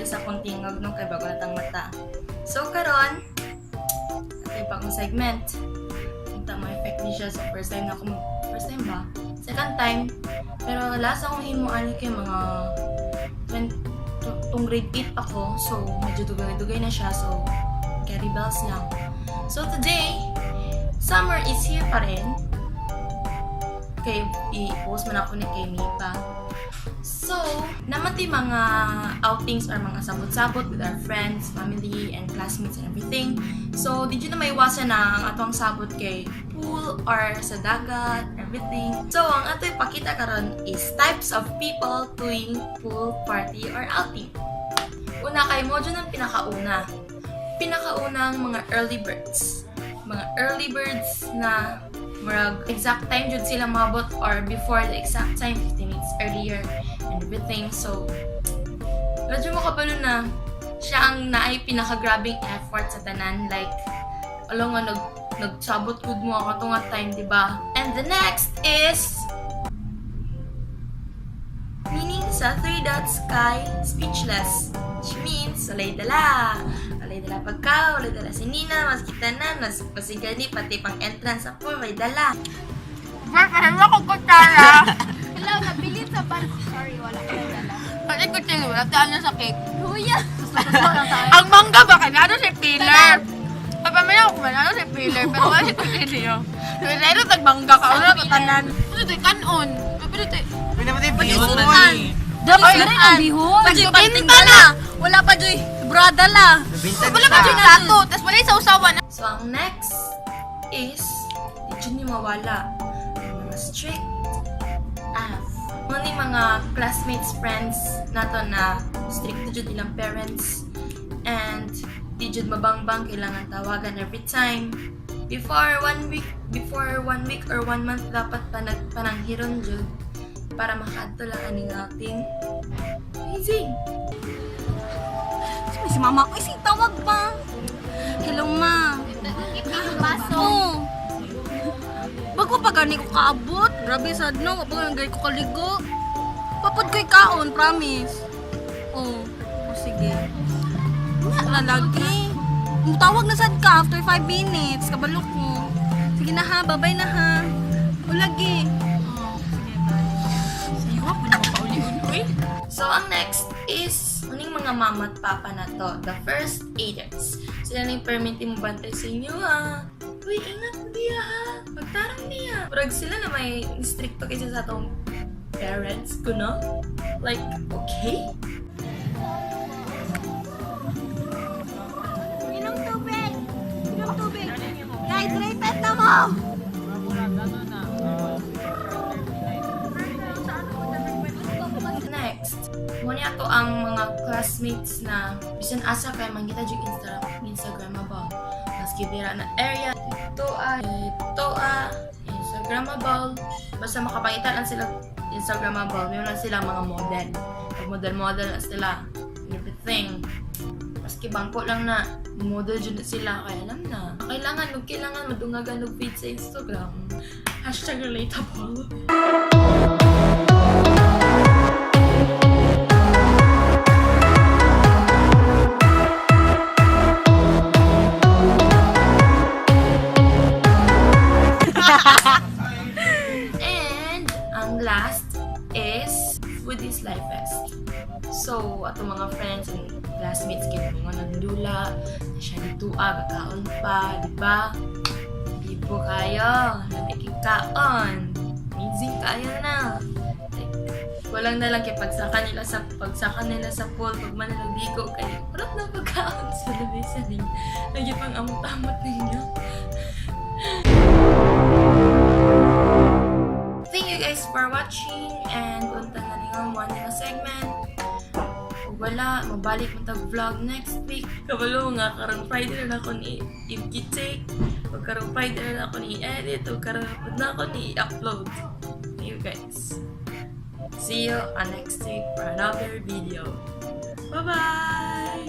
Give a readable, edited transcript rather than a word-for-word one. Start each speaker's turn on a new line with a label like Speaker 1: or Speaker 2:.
Speaker 1: sa akong tingog no kay bago natang mata. So karon, okay pa akong segment. Punta mo effect di siya. So first time ba? Second time. Pero last akong himuan kay mga tong grade 8 ako. So medyo dugay-dugay na siya. So carry bells lang. So today, summer is here pa rin. Okay, i-post man ako ni kay Mipa. So, naman ti mga outings or mga sabot-sabot with our friends, family, and classmates and everything. So, did you na maiwasan na ang atong sabot kay pool or sa dagat, everything. So, ang ato ipakita karon is types of people doing pool party or outing. Una kay mo dyan ang pinakauna. Pinakaunang mga early birds. Mga early birds na murag exact time jud sila mabot or before the exact time 15 minutes earlier and everything. So medyo makabalo na siya ang naay pinaka-grabbing effort sa tanan, like along nga nagsabot gud mo ako tunga time, di ba? And the next is meaning sa 3 dots kay speechless, which means walay dala pagka, walay dala si Nina, mas kita na, mas pasigani, pati pang entrance sa pool, may dala.
Speaker 2: Paano ko kutsara?
Speaker 3: Hello, nabilit sa bus. Sorry, wala ko dala.
Speaker 2: Pati kutsara, wala tayo sa cake.
Speaker 3: Huya!
Speaker 2: Ang mangga ba? Kaya si Pilar. Papamaya ko ba? Ano si Pilar? Pero wala si Pilar. Pero ito nagbangga ka. Wala ka tanan. Ano ito? Kanon. Pero ito.
Speaker 4: Pwede mo tayo bihon man eh.
Speaker 3: Dapat na rin ang bihon.
Speaker 2: Pagpinta na. Wala pa Joy. Brada la.
Speaker 4: Nabintag
Speaker 2: Wala pa Joy
Speaker 4: siya.
Speaker 2: tato. Tapos wala yung sausawan.
Speaker 1: So, ang next is, di dyan mawala, mga strict AF. Mga classmates, friends nato na strict to dyan ilang parents, and di dyan mabangbang kailangan tawagan every time. Before 1 week or 1 month dapat pananghiron dyan para makaadto lang aning outing. Amazing!
Speaker 3: Si mama ko, si tawag pa. Hello, ma.
Speaker 2: Baso.
Speaker 3: Oh. Bago pa gani ko kaabot. Grabe sad no. Bago gani ko kaligo. Papod ko'y kaon, promise. Oh. Sige. Wala lagi. Mutawag na sad ka after 5 minutes. Kabalo ko. Sige na ha. Bye-bye na ha. O lagi.
Speaker 1: So, ang next is uning mga mama at papa na to, the first aiders. Sila na yung permit mo bantay sa inyo ha. Uy, ingat diya ha. Magtarang diya. Parag sila na may stricto kaysa sa atong parents ko na. Like, okay?
Speaker 3: Inom tubig. Inom tubig. Hydrated na mo.
Speaker 1: Next, muna to ang mga classmates na bisan asa kay mangita jud Instagramable. Maski dira na area, Instagramable. Basta makapangitan lang sila Instagramable. Meron lang sila mga model. Model na sila. Everything. Maski bangko lang na model jud na sila, kaya alam na. Kailangan madungagan og feed sa Instagram. #relatable. And ang last is Foodies Life Fest. So, ato mga friends and classmates kaya mga nagdula, na siya dito kakaon pa, di ba? Di po kayo, nabiging kaon. Amazing kayo na. Like, walang na lang kay pagsaka nila sa pool, pag man naligo kayo, parang na pagkaon sa labisan ninyo. Lagi pang amot-amot ninyo. Thank you guys for watching, and punta na rin ang one na segment. Kung wala, mabalik mo tag-vlog next week. Kabalo nga, karang Friday na ako ni i-take. Huwag karang Friday na ako ni i-edit. Huwag karang na ako ni i-upload. Thank you guys. See you on next week for another video. Bye-bye!